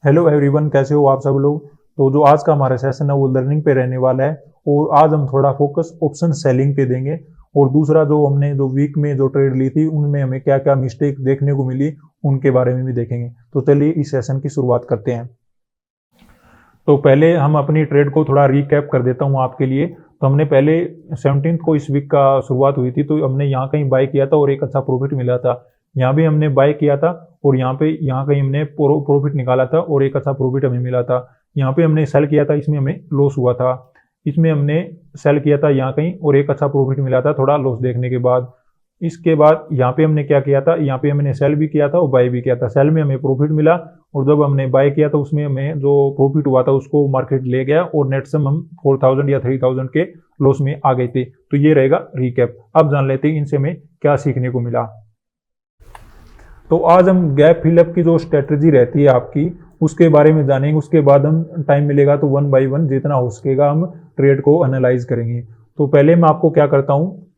Hello everyone, कैसे हो आप सब लोग। तो जो आज का हमारा सेशन है वो लर्निंग पे रहने वाला है और आज हम थोड़ा फोकस ऑप्शन सेलिंग पे देंगे। और दूसरा जो हमने जो वीक में जो ट्रेड ली थी उनमें हमें क्या क्या मिस्टेक देखने को मिली उनके बारे में भी देखेंगे। तो चलिए इस सेशन की शुरुआत करते हैं। तो पहले हम अपनी ट्रेड को थोड़ा रिकैप कर देता हूँ आपके लिए। तो हमने पहले 17 को इस वीक का शुरुआत हुई थी, तो हमने यहाँ कहीं बाय किया था और एक अच्छा प्रॉफिट मिला था। यहाँ भी हमने बाय किया था और यहाँ कहीं हमने प्रॉफिट निकाला था और एक अच्छा प्रॉफिट हमें मिला था। यहाँ पे हमने सेल किया था, इसमें हमें लॉस हुआ था। इसमें हमने सेल किया था यहाँ कहीं और एक अच्छा प्रॉफिट मिला था थोड़ा लॉस देखने के बाद। इसके बाद यहाँ पे हमने क्या किया था, यहाँ पे हमने सेल भी किया था और बाय भी किया था। सेल में हमें प्रॉफिट मिला और जब हमने बाय किया था उसमें हमें जो प्रॉफिट हुआ था उसको मार्केट ले गया और नेट सम हम 4000 या 3000 के लॉस में आ गए थे। तो ये रहेगा रिकैप। अब जान लेते हैं इनसे हमें क्या सीखने को मिला। तो आज हम गैप फिलअप की जो स्ट्रेटजी रहती है आपकी उसके बारे में जानेंगे। उसके बाद हम टाइम मिलेगा तो वन बाय वन जितना हो सकेगा हम ट्रेड को एनालाइज करेंगे। तो पहले मैं आपको क्या करता हूँ,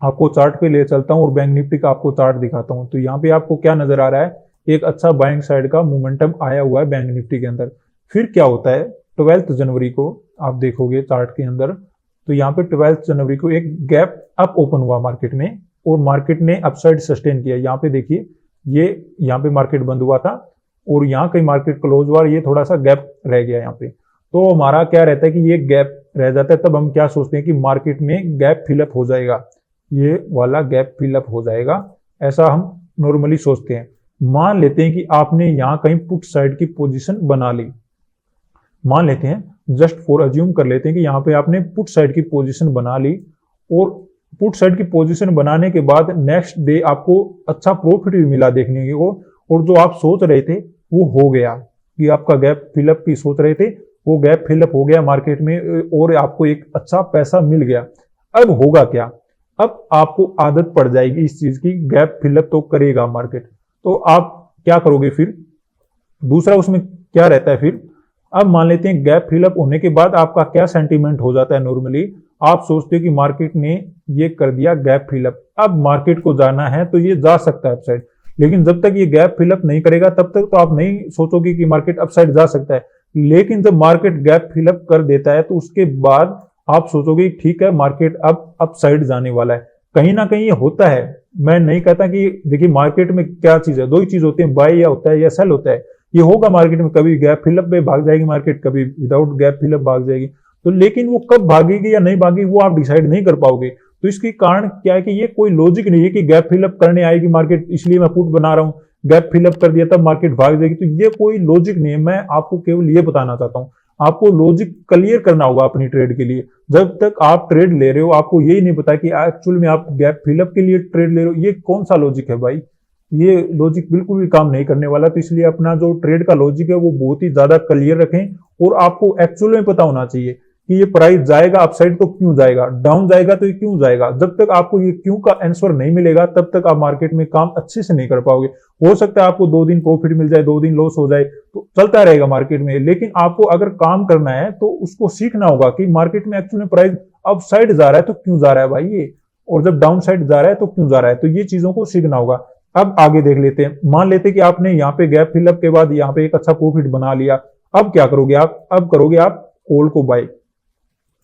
आपको चार्ट पे ले चलता हूँ और बैंक निफ्टी का आपको चार्ट दिखाता हूँ। तो यहाँ पे आपको क्या नजर आ रहा है, एक अच्छा बाइंग साइड का मोमेंटम आया हुआ है बैंक निफ्टी के अंदर। फिर क्या होता है 12 जनवरी को आप देखोगे चार्ट के अंदर, तो यहाँ पे 12 जनवरी को एक गैप अप ओपन हुआ मार्केट में और मार्केट ने अपसाइड सस्टेन किया। यहाँ पे देखिए ये यहाँ पे मार्केट बंद हुआ था और यहाँ कहीं मार्केट क्लोज हुआ, ये थोड़ा सा गैप रह गया यहाँ पे। तो हमारा क्या रहता है कि ये गैप रह जाता है, तब हम क्या सोचते हैं कि मार्केट में गैप फिलअप हो जाएगा, ये वाला गैप फिलअप हो जाएगा, ऐसा हम नॉर्मली सोचते हैं। मान लेते हैं कि आपने यहाँ कहीं पुट साइड की पोजीशन बना ली। मान लेते हैं, जस्ट फॉर अज्यूम कर लेते हैं कि यहाँ पे आपने पुट साइड की पोजीशन बना ली और पुट साइड की पोजीशन बनाने के बाद नेक्स्ट डे आपको अच्छा प्रॉफिट भी मिला देखने को, और जो आप सोच रहे थे वो हो गया कि आपका गैप फिलअप की सोच रहे थे वो गैप फिलअप हो गया मार्केट में और आपको एक अच्छा पैसा मिल गया। अब होगा क्या, अब आपको आदत पड़ जाएगी इस चीज की, गैप फिलअप तो करेगा मार्केट। तो आप क्या करोगे फिर, दूसरा उसमें क्या रहता है फिर। अब मान लेते हैं गैप फिलअप होने के बाद आपका क्या सेंटीमेंट हो जाता है, नॉर्मली आप सोचते हो कि मार्केट ने ये कर दिया गैप फिलअप, अब मार्केट को जाना है तो ये जा सकता है अपसाइड। लेकिन जब तक ये गैप फिलअप नहीं करेगा तब तक तो आप नहीं सोचोगे कि मार्केट अपसाइड जा सकता है। लेकिन जब मार्केट गैप फिलअप कर देता है तो उसके बाद आप सोचोगे ठीक है मार्केट अब अपसाइड जाने वाला है। कहीं ना कहीं ये होता है, मैं नहीं कहता कि देखिए मार्केट में क्या चीज है, दो ही चीज होती है, बाय या होता है या सेल होता है। ये होगा मार्केट में, कभी गैप फिलअप पे भाग जाएगी मार्केट, कभी विदाउट गैप फिलअप भाग जाएगी। तो लेकिन वो कब भागेगी या नहीं भागेगी वो आप डिसाइड नहीं कर पाओगे। तो इसके कारण क्या है कि ये कोई लॉजिक नहीं है कि गैप फिलअप करने आएगी मार्केट इसलिए मैं पुट बना रहा हूँ, गैप फिलअप कर दिया तब मार्केट भाग जाएगी। तो ये कोई लॉजिक नहीं है। मैं आपको केवल ये बताना चाहता हूँ, आपको लॉजिक क्लियर करना होगा अपनी ट्रेड के लिए। जब तक आप ट्रेड ले रहे हो आपको यही नहीं पता कि एक्चुअल में आप गैप फिलअप के लिए ट्रेड ले रहे हो, ये कौन सा लॉजिक है भाई, ये लॉजिक बिल्कुल भी काम नहीं करने वाला। तो इसलिए अपना जो ट्रेड का लॉजिक है वो बहुत ही ज्यादा क्लियर रखें और आपको एक्चुअल में पता होना चाहिए कि ये प्राइस जाएगा अपसाइड तो क्यों जाएगा, डाउन जाएगा तो ये क्यों जाएगा। जब तक आपको ये क्यों का आंसर नहीं मिलेगा तब तक आप मार्केट में काम अच्छे से नहीं कर पाओगे। हो सकता है आपको 2 दिन प्रॉफिट मिल जाए, 2 दिन लॉस हो जाए, तो चलता रहेगा मार्केट में। लेकिन आपको अगर काम करना है तो उसको सीखना होगा कि मार्केट में एक्चुअली प्राइस अपसाइड जा रहा है तो क्यों जा रहा है भाई ये, और जब डाउन साइड जा रहा है तो क्यों जा रहा है। तो ये चीजों को सीखना होगा। अब आगे देख लेते हैं। मान लेते हैं कि आपने यहाँ पे गैप फिलअप के बाद यहाँ पे एक अच्छा प्रॉफिट बना लिया। अब क्या करोगे आप, अब करोगे आप कॉल को बाय।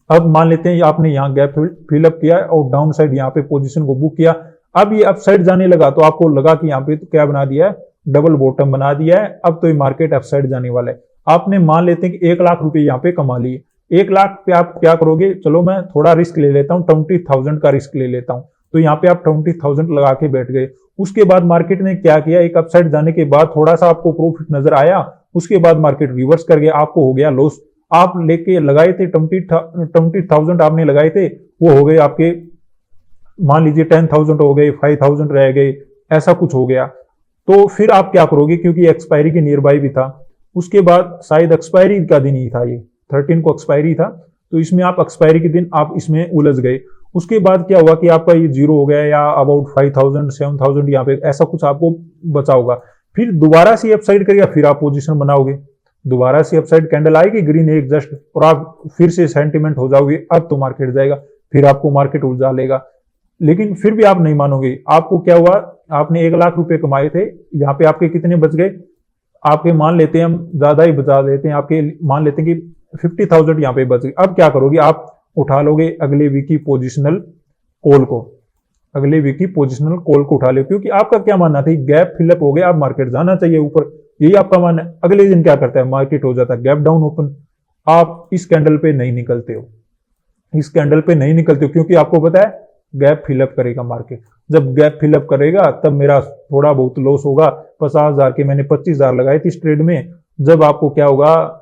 अब मान लेते हैं आपने यहाँ गैप फिलअप किया और डाउन साइड यहाँ पे पोजीशन को बुक किया। अब ये अपसाइड जाने लगा तो आपको लगा कि यहाँ पे तो क्या बना दिया है, डबल बॉटम बना दिया है, अब तो ये मार्केट अपसाइड जाने वाला है। आपने मान लेते हैं कि 1 लाख रुपए यहाँ पे कमा लिए। 1 लाख पे आप क्या करोगे, चलो मैं थोड़ा रिस्क ले लेता हूँ, 20,000 का रिस्क ले लेता हूँ। तो यहाँ पे आप 20,000 लगा के बैठ गए। उसके बाद मार्केट ने क्या किया, एक अपसाइड जाने के बाद थोड़ा सा आपको प्रॉफिट नजर आया, उसके बाद मार्केट रिवर्स कर गया, आपको हो गया लॉस। आप लेके लगाए थे 20,000 आपने लगाए थे, वो हो गए आपके मान लीजिए 10,000 हो गए, 5,000 रह गए, ऐसा कुछ हो गया। तो फिर आप क्या करोगे, क्योंकि एक्सपायरी के नियर बाय भी था, उसके बाद शायद एक्सपायरी का दिन ही था, ये 13 को एक्सपायरी था, तो इसमें आप एक्सपायरी के दिन आप इसमें उलझ गए। उसके बाद क्या हुआ कि आपका ये जीरो हो गया या अबाउट 5,000 7,000 यहाँ पे ऐसा कुछ आपको बचा होगा। फिर दोबारा से अपसाइड करेगा, फिर आप पोजीशन बनाओगे, दोबारा से अपसाइड कैंडल आएगी ग्रीन एक जस्ट, और आप फिर से सेंटिमेंट हो जाओगे अब तो मार्केट जाएगा, फिर आपको मार्केट उलझा लेगा। लेकिन फिर भी आप नहीं मानोगे। आपको क्या हुआ, आपने 1 लाख रुपए कमाए थे, यहाँ पे आपके कितने बच गए, आपके मान लेते हैं, हम ज्यादा ही बचा देते हैं, आपके मान लेते हैं कि 50,000 यहाँ पे बच गए। अब क्या करोगे, आप उठा लोगे अगले वीक की पोजिशनल कॉल को, अगले वीक की पोजिशनल कॉल को उठा लो, क्योंकि आपका क्या मानना था, गैप फिलअप हो गया, अब मार्केट जाना चाहिए ऊपर, यही आपका मानना है। अगले दिन क्या करता है, मार्केट हो जाता है गैप डाउन ओपन। आप इस कैंडल पे नहीं निकलते हो, इस कैंडल पे नहीं निकलते हो, क्योंकि आपको पता है गैप फिलअप करेगा मार्केट। जब गैप फिलअप करेगा तब मेरा थोड़ा बहुत लॉस होगा। 50,000 के मैंने 25,000 लगाए थे इस ट्रेड में, जब आपको क्या होगा,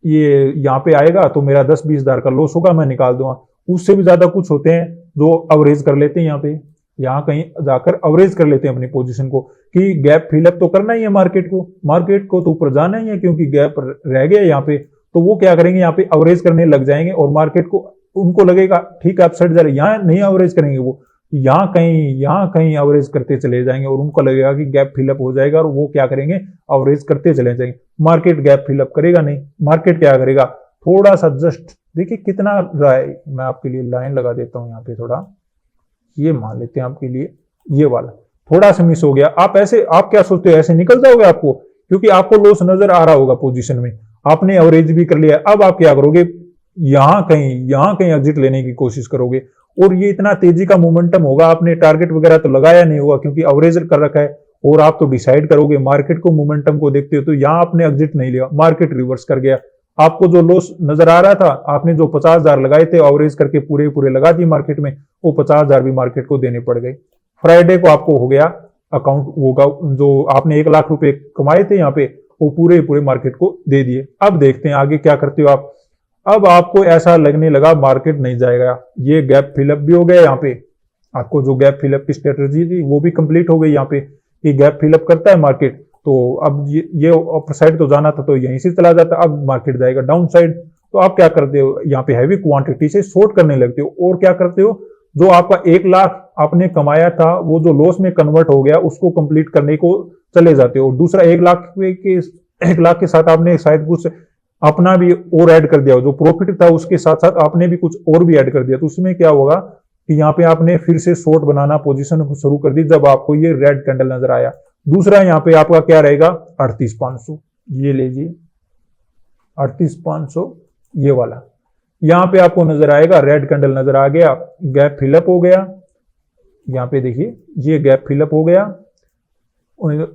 ये यहाँ पे आएगा तो मेरा 10-20,000 का लॉस होगा, मैं निकाल दूंगा। उससे भी ज्यादा कुछ होते हैं जो अवरेज कर लेते हैं, यहाँ पे यहाँ कहीं जाकर अवरेज कर लेते हैं अपनी पोजीशन को, कि गैप फिलअप तो करना ही है मार्केट को तो ऊपर जाना ही है, क्योंकि गैप रह गया यहाँ पे। तो वो क्या करेंगे, यहाँ पे अवरेज करने लग जाएंगे, और मार्केट को उनको लगेगा ठीक है अपसाइड जा रहा है, यहाँ नहीं अवरेज करेंगे, वो यहाँ कहीं अवरेज करते चले जाएंगे, और उनको लगेगा कि गैप फिलअप हो जाएगा, और वो क्या करेंगे, अवरेज करते चले जाएंगे। मार्केट गैप फिलअप करेगा नहीं, मार्केट क्या करेगा, थोड़ा सा जस्ट देखिए कितना रहा है, मैं आपके लिए लाइन लगा देता हूं यहाँ पे, थोड़ा ये मान लेते हैं आपके लिए, ये वाला थोड़ा सा मिस हो गया। आप क्या सोचते हो, ऐसे निकल जाओगे आपको, क्योंकि आपको लॉस नजर आ रहा होगा पोजीशन में, आपने अवरेज भी कर लिया। अब आप क्या करोगे, यहाँ कहीं एग्जिट लेने की कोशिश करोगे, और ये इतना तेजी का मोमेंटम होगा, आपने टारगेट वगैरह तो लगाया नहीं होगा, क्योंकि अवरेज कर रखा है, और आप तो डिसाइड करोगे मार्केट को, मोमेंटम को देखते हो, तो यहाँ आपने एग्जिट नहीं लिया, मार्केट रिवर्स कर गया। आपको जो लॉस नजर आ रहा था, आपने जो 50,000 लगाए थे अवरेज करके पूरे लगा दिए मार्केट में, वो 50,000 भी मार्केट को देने पड़ गए। फ्राइडे को आपको हो गया अकाउंट होगा, जो आपने 1 लाख रुपए कमाए थे यहाँ पे, वो पूरे मार्केट को दे दिए। अब देखते हैं आगे क्या करते हो आप। अब आपको ऐसा लगने लगा मार्केट नहीं जाएगा, ये गैप फिलअप भी हो गया यहाँ पे, आपको जो गैप फिलअप की स्ट्रेटेजी थी वो भी कंप्लीट हो गई यहाँ पे, कि गैप फिलअप करता है मार्केट, तो अब ये अपर साइड तो जाना था तो यहीं से चला जाता, अब मार्केट जाएगा डाउन साइड। तो आप क्या करते हो, यहाँ पे हैवी क्वांटिटी से शॉर्ट करने लगते हो, और क्या करते हो, जो आपका 1 लाख आपने कमाया था वो जो लॉस में कन्वर्ट हो गया उसको कंप्लीट करने को चले जाते हो। दूसरा 1 लाख के साथ आपने शायद कुछ अपना भी और ऐड कर दिया, जो प्रॉफिट था उसके साथ साथ आपने भी कुछ और भी ऐड कर दिया, तो उसमें क्या होगा कि यहाँ पे आपने फिर से शॉर्ट बनाना पोजीशन शुरू कर दी, जब आपको ये रेड कैंडल नजर आया। दूसरा यहाँ पे आपका क्या रहेगा, 38,500, ये लीजिए 38,500, ये वाला यहाँ पे आपको नजर आएगा, रेड कैंडल नजर आ गया, गैप फिलअप हो गया, यहाँ पे देखिए ये गैप फिलअप हो गया,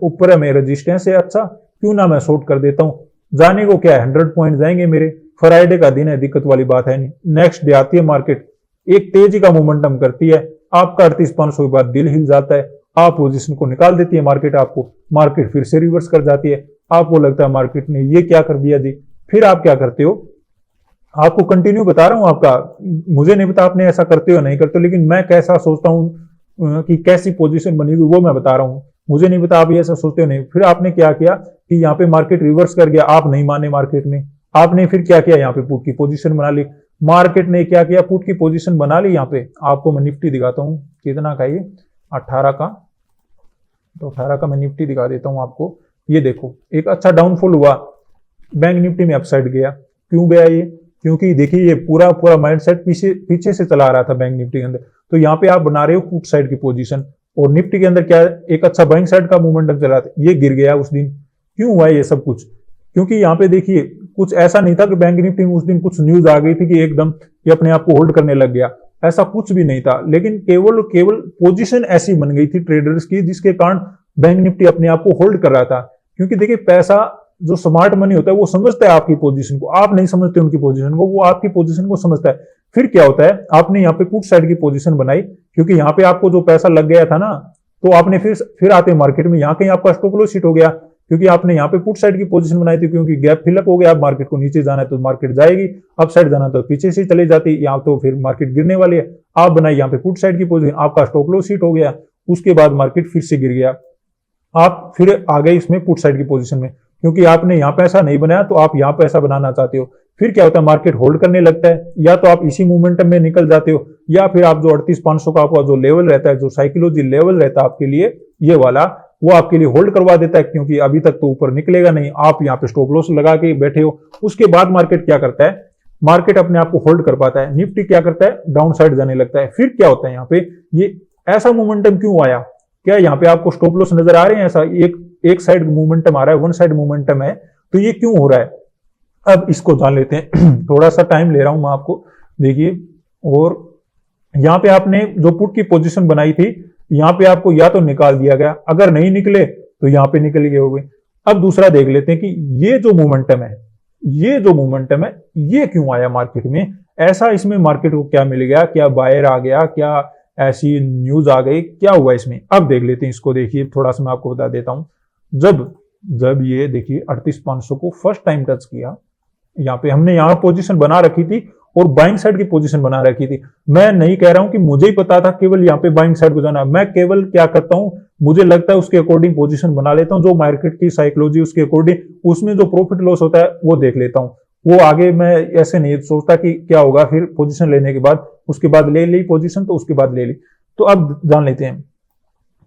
ऊपर है मेरा रेजिस्टेंस है, अच्छा क्यों ना मैं शॉर्ट कर देता हूं, जाने को क्या है 100 पॉइंट जाएंगे मेरे, फ्राइडे का दिन है, दिक्कत वाली बात है नहीं। नेक्स्ट डे आती है मार्केट, एक तेजी का मोमेंटम करती है, आपका 38,500 के बाद दिल हिल जाता है, आप पोजीशन को निकाल देती है मार्केट, आपको मार्केट फिर से रिवर्स कर जाती है, आपको लगता है मार्केट ने ये क्या कर दिया जी। फिर आप क्या करते हो, आपको कंटिन्यू बता रहा हूं, आपका मुझे नहीं पता आपने ऐसा करते हो नहीं करते हो, लेकिन मैं कैसा सोचता हूं कि कैसी पोजीशन बनेगी वो मैं बता रहा हूं, मुझे नहीं पता आप ये ऐसा सोचते हो नहीं। फिर आपने क्या किया कि यहाँ पे मार्केट रिवर्स कर गया, आप नहीं माने मार्केट में, आपने फिर क्या किया, यहाँ पे पुट की पोजीशन बना ली, मार्केट ने क्या किया, पुट की पोजीशन बना ली। यहाँ पे आपको मैं निफ्टी दिखाता हूँ कितना का, ये 18 का, तो 18 का मैं निफ्टी दिखा देता हूँ आपको। ये देखो एक अच्छा डाउनफॉल हुआ, बैंक निफ्टी में अपसाइड गया, क्यों गया ये, क्योंकि देखिए ये पूरा माइंडसेट पीछे से चला रहा था बैंक निफ्टी के अंदर, तो यहाँ पे आप बना रहे हो पुट साइड की पोजीशन, और निफ्टी के अंदर क्या एक अच्छा बाइंग साइड का मूवमेंटम चला था, ये गिर गया उस दिन। क्यों हुआ ये सब कुछ, क्योंकि यहाँ पे देखिए कुछ ऐसा नहीं था कि बैंक निफ्टी में उस दिन कुछ न्यूज आ गई थी कि एकदम ये अपने आप को होल्ड करने लग गया, ऐसा कुछ भी नहीं था, लेकिन केवल पोजीशन ऐसी बन गई थी ट्रेडर्स की, जिसके कारण बैंक निफ्टी अपने आप को होल्ड कर रहा था। क्योंकि देखिए पैसा जो स्मार्ट मनी होता है वो समझता है आपकी पोजीशन को, आप नहीं समझते उनकी पोजीशन को, वो आपकी पोजीशन को समझता है। फिर क्या होता है, आपने यहाँ पे पुट साइड की पोजीशन बनाई, क्योंकि यहाँ पे आपको जो पैसा लग गया था ना, तो आपने फिर आते मार्केट में यहाँ कहीं आपका स्टॉप लॉस हिट हो गया, क्योंकि आपने यहाँ पे पुट साइड की पोजीशन बनाई थी, क्योंकि गैप फिलअप हो गया, अब मार्केट को नीचे जाना है तो मार्केट जाएगी, अप साइड जाना तो पीछे से चले जाती, यहाँ तो फिर मार्केट गिरने वाली है, आप बनाई यहाँ पे पुट साइड की पोजीशन, आपका स्टॉप लॉस हिट हो गया, उसके बाद मार्केट फिर से गिर गया, आप फिर आ गए इसमें पुट साइड की पोजीशन में, क्योंकि आपने यहाँ पैसा नहीं बनाया तो आप यहाँ पैसा बनाना चाहते हो। फिर क्या होता है, मार्केट होल्ड करने लगता है, या तो आप इसी मोमेंटम में निकल जाते हो, या फिर आप जो 38,500 का आपका जो लेवल रहता है, जो साइकोलॉजी लेवल रहता है आपके लिए, ये वाला वो आपके लिए होल्ड करवा देता है, क्योंकि अभी तक तो ऊपर निकलेगा नहीं, आप यहाँ पे स्टॉप लॉस लगा के बैठे हो। उसके बाद मार्केट क्या करता है, मार्केट अपने आप को होल्ड कर पाता है, निफ्टी क्या करता है, डाउन साइड जाने लगता है। फिर क्या होता है, यहाँ पे ये ऐसा मोमेंटम क्यों आया, क्या यहाँ पे आपको स्टॉप लॉस नजर आ रहे हैं, ऐसा एक एक साइड मोमेंटम आ रहा है, वन साइड मोमेंटम है, तो ये क्यों हो रहा है? अब इसको जान लेते हैं। थोड़ा सा टाइम ले रहा हूं मैं आपको, देखिए। और यहाँ पे आपने जो पुट की पोजीशन बनाई थी, यहाँ पे आपको या तो निकाल दिया गया, अगर नहीं निकले तो यहाँ पे निकल गए होंगे। अब दूसरा देख लेते हैं कि ये जो मोमेंटम है, ये जो मोमेंटम है, ये क्यों आया मार्केट में? ऐसा इसमें मार्केट को क्या मिल गया? क्या बायर आ गया? क्या ऐसी न्यूज आ गई? क्या हुआ इसमें? अब देख लेते हैं इसको। देखिए थोड़ा सा मैं आपको बता देता हूं। जब ये देखिए 38,500 को फर्स्ट टाइम टच किया, यहाँ पे हमने यहाँ पोजीशन बना रखी थी और बाइंग साइड की पोजीशन बना रखी थी। मैं नहीं कह रहा हूं कि मुझे ही पता था केवल यहाँ पे बाइंग साइड को जाना, मैं केवल क्या करता हूं, मुझे लगता है उसके अकॉर्डिंग पोजीशन बना लेता हूं, जो मार्केट की साइकोलॉजी उसके अकॉर्डिंग, उसमें जो प्रॉफिट लॉस होता है वो देख लेता हूं। वो आगे मैं ऐसे नहीं सोचता कि क्या होगा फिर पोजीशन लेने के बाद, उसके बाद ले ली पोजीशन तो उसके बाद ले ली। तो अब जान लेते हैं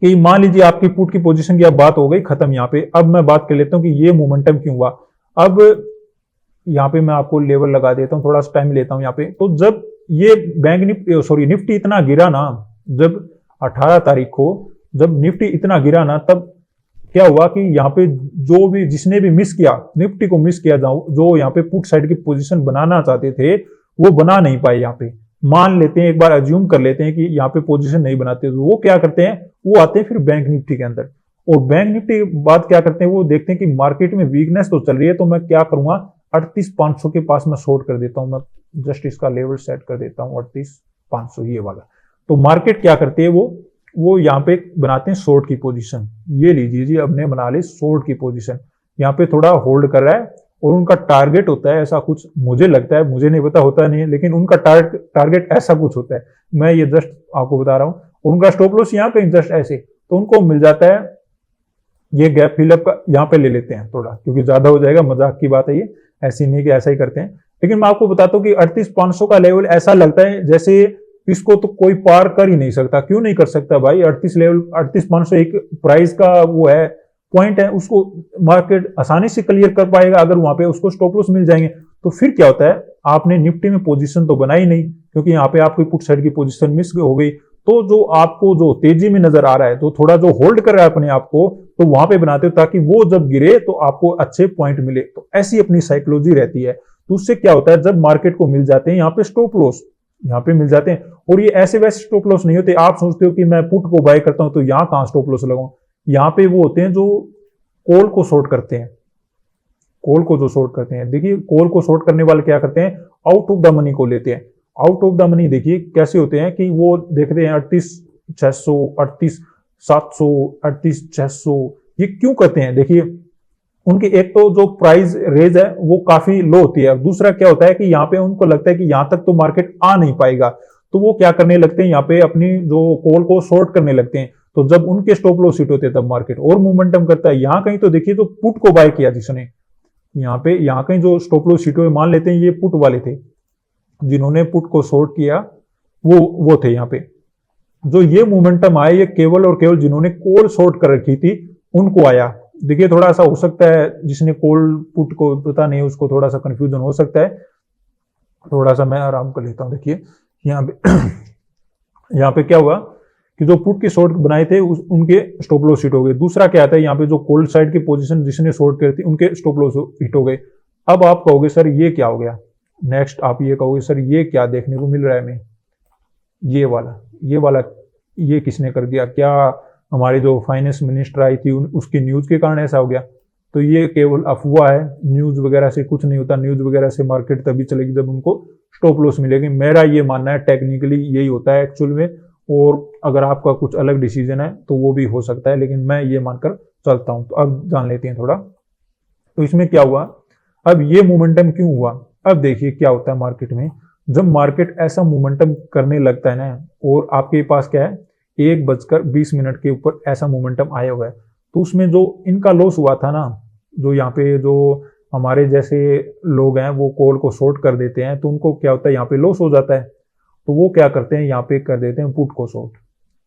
कि मान लीजिए आपकी पुट की पोजीशन की अब बात हो गई खत्म यहाँ पे। अब मैं बात कर लेता हूँ कि ये मोमेंटम क्यों हुआ। अब यहाँ पे मैं आपको लेवल लगा देता हूँ, थोड़ा सा टाइम लेता हूँ यहाँ पे। तो जब ये निफ्टी इतना गिरा ना, जब 18 तारीख को जब निफ्टी इतना गिरा ना, तब क्या हुआ कि यहाँ पे जो भी जिसने भी मिस किया, निफ्टी को मिस किया, जो यहाँ पे पुट साइड की पोजीशन बनाना चाहते थे वो बना नहीं पाए। यहाँ पे मान लेते हैं, एक बार अज्यूम कर लेते हैं कि यहाँ पे पोजीशन नहीं बनाते, तो वो क्या करते हैं, वो आते हैं फिर बैंक निफ्टी के अंदर। और बैंक निफ्टी के बाद क्या करते हैं, वो देखते हैं कि मार्केट में वीकनेस तो चल रही है, तो मैं क्या करूंगा, 38,500 के पास मैं शॉर्ट कर देता हूं। मैं जस्ट इसका लेवल सेट कर देता हूं 38,500 ये वाला। तो मार्केट क्या करते हैं, वो यहाँ पे बनाते हैं शॉर्ट की पोजीशन। ये लीजिए जी, हमने बना ली शॉर्ट की पोजीशन। यहाँ पे थोड़ा होल्ड कर रहा है और उनका टारगेट होता है ऐसा कुछ, मुझे लगता है, मुझे नहीं पता, होता नहीं है, लेकिन उनका टारगेट ऐसा कुछ होता है। मैं ये जस्ट आपको बता रहा हूँ। उनका स्टॉप लॉस यहाँ पे जस्ट ऐसे, तो उनको मिल जाता है ये गैप फिलअप का। यहाँ पे ले लेते हैं थोड़ा, क्योंकि ज्यादा हो जाएगा, मजाक की बात है ये, ऐसी नहीं कि ऐसा ही करते हैं। लेकिन मैं आपको बताता हूँ कि 38,500 का लेवल ऐसा लगता है जैसे इसको तो कोई पार कर ही नहीं सकता। क्यों नहीं कर सकता भाई? 38,500 एक प्राइस का वो है, पॉइंट है, उसको मार्केट आसानी से क्लियर कर पाएगा अगर वहां पे उसको स्टॉप लॉस मिल जाएंगे। तो फिर क्या होता है, आपने निफ्टी में पोजीशन तो बनाई नहीं, क्योंकि यहाँ पे आपकी पुट साइड की पोजीशन मिस हो गई। तो जो आपको जो तेजी में नजर आ रहा है, तो थोड़ा जो होल्ड कर रहा है अपने आप को, तो वहां पे बनाते हो ताकि वो जब गिरे तो आपको अच्छे पॉइंट मिले। तो ऐसी अपनी साइकोलॉजी रहती है। तो उससे क्या होता है, जब मार्केट को मिल जाते हैं यहाँ पे स्टॉप लॉस, यहाँ पे मिल जाते हैं, और ये ऐसे वैसे स्टॉप लॉस नहीं होते। आप सोचते हो कि मैं पुट को बाय करता हूं तो यहाँ कहां स्टॉप लॉस लगाऊं। यहाँ पे वो होते हैं जो कॉल को शॉर्ट करते हैं, कॉल को जो शॉर्ट करते हैं। देखिए कॉल को शॉर्ट करने वाले क्या करते हैं, आउट ऑफ द मनी को लेते हैं। आउट ऑफ द मनी देखिए कैसे होते हैं कि वो देखते हैं 38,600, 38,700, 38,600, ये क्यों करते हैं? देखिए उनकी एक तो जो प्राइस रेज है वो काफी लो होती है, दूसरा क्या होता है कि यहाँ पे उनको लगता है कि यहाँ तक तो मार्केट आ नहीं पाएगा, तो वो क्या करने लगते हैं, यहाँ पे अपनी जो कॉल को शॉर्ट करने लगते हैं। तो जब उनके स्टॉप लॉस हिट होते हैं तब मार्केट और मोमेंटम करता है। यहाँ कहीं तो देखिए जो पुट को बाय किया जिसने, यहाँ कहीं जो स्टॉप लॉस हिट हुए, मान लेते हैं ये पुट वाले थे, जिन्होंने पुट को शॉर्ट किया वो थे यहाँ पे। जो ये मोमेंटम आया ये केवल और केवल जिन्होंने कॉल शॉर्ट कर रखी थी उनको आया। देखिए थोड़ा सा हो सकता है जिसने कॉल पुट को पता नहीं उसको थोड़ा सा कंफ्यूजन हो सकता है। थोड़ा सा मैं आराम कर लेता हूं। देखिए यहाँ पे यहाँ पे क्या हुआ कि जो पुट की शॉर्ट बनाए थे उनके स्टॉप लॉस हिट हो गए। दूसरा क्या आता है, यहाँ पे जो कोल्ड साइड की पोजीशन जिसने शॉर्ट करी थी उनके स्टॉप लॉस हिट हो गए। अब आप कहोगे सर ये क्या हो गया, नेक्स्ट आप ये कहोगे सर ये क्या देखने को मिल रहा है हमें, ये वाला ये किसने कर दिया, क्या हमारे जो फाइनेंस मिनिस्टर आई थी उसकी न्यूज के कारण ऐसा हो गया? तो ये केवल अफवाह है, न्यूज वगैरह से कुछ नहीं होता। न्यूज वगैरह से मार्केट तभी चलेगी जब उनको स्टॉप लॉस मिलेगी। मेरा ये मानना है, टेक्निकली यही होता है एक्चुअल में, और अगर आपका कुछ अलग डिसीजन है तो वो भी हो सकता है, लेकिन मैं ये मानकर चलता हूं। तो अब जान लेते हैं थोड़ा, तो इसमें क्या हुआ, अब ये मोमेंटम क्यों हुआ। अब देखिए क्या होता है मार्केट में, जब मार्केट ऐसा मोमेंटम करने लगता है ना, और आपके पास क्या है 1:20 के ऊपर ऐसा मोमेंटम आया हुआ है, तो उसमें जो इनका लॉस हुआ था ना, जो यहाँ पे जो हमारे जैसे लोग हैं वो कॉल को शॉर्ट कर देते हैं, तो उनको क्या होता है यहाँ पे लॉस हो जाता है। तो वो क्या करते हैं, यहाँ पे कर देते हैं पुट को शॉर्ट,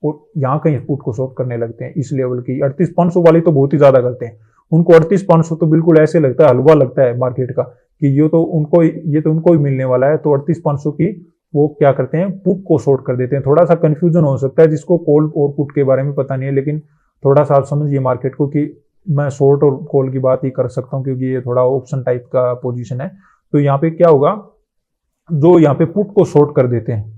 और यहाँ कहीं पुट को शॉर्ट करने लगते हैं इस लेवल की। 38,500 वाली तो बहुत ही ज्यादा करते हैं, उनको 38,500 तो बिल्कुल ऐसे लगता है, हलवा लगता है मार्केट का कि ये तो उनको ही मिलने वाला है। तो 38,500 की वो क्या करते हैं, पुट को शॉर्ट कर देते हैं। थोड़ा सा कंफ्यूजन हो सकता है जिसको कॉल और पुट के बारे में पता नहीं है, लेकिन थोड़ा सा आप समझिए मार्केट को कि मैं शॉर्ट और कॉल की बात ही कर सकता हूँ क्योंकि ये थोड़ा ऑप्शन टाइप का पोजीशन है। तो यहाँ पे क्या होगा, जो यहाँ पे पुट को शॉर्ट कर देते हैं,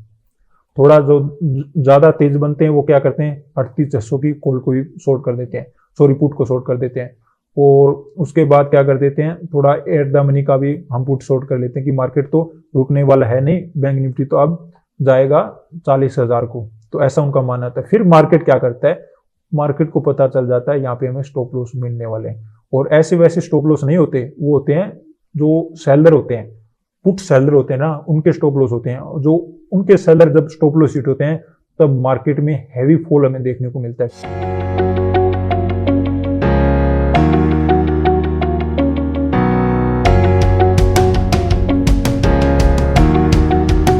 थोड़ा जो ज्यादा तेज बनते हैं वो क्या करते हैं 3800 की कॉल को भी शॉर्ट कर देते हैं, सॉरी पुट को शॉर्ट कर देते हैं। और उसके बाद क्या कर देते हैं, थोड़ा एट द मनी का भी हम पुट शॉर्ट कर लेते हैं कि मार्केट तो रुकने वाला है नहीं, बैंक निफ्टी तो अब जाएगा 40,000 को। तो ऐसा उनका मानना था। फिर मार्केट क्या करता है, मार्केट को पता चल जाता है यहाँ पे हमें स्टॉप लॉस मिलने वाले हैं। और ऐसे वैसे स्टॉप लॉस नहीं होते, वो होते हैं जो सेलर होते हैं, पुट सेलर होते हैं ना, उनके स्टॉप लॉस होते हैं। जो उनके सेलर जब स्टॉप लॉस हिट होते हैं तब मार्केट में हैवी फॉल हमें देखने को मिलता है।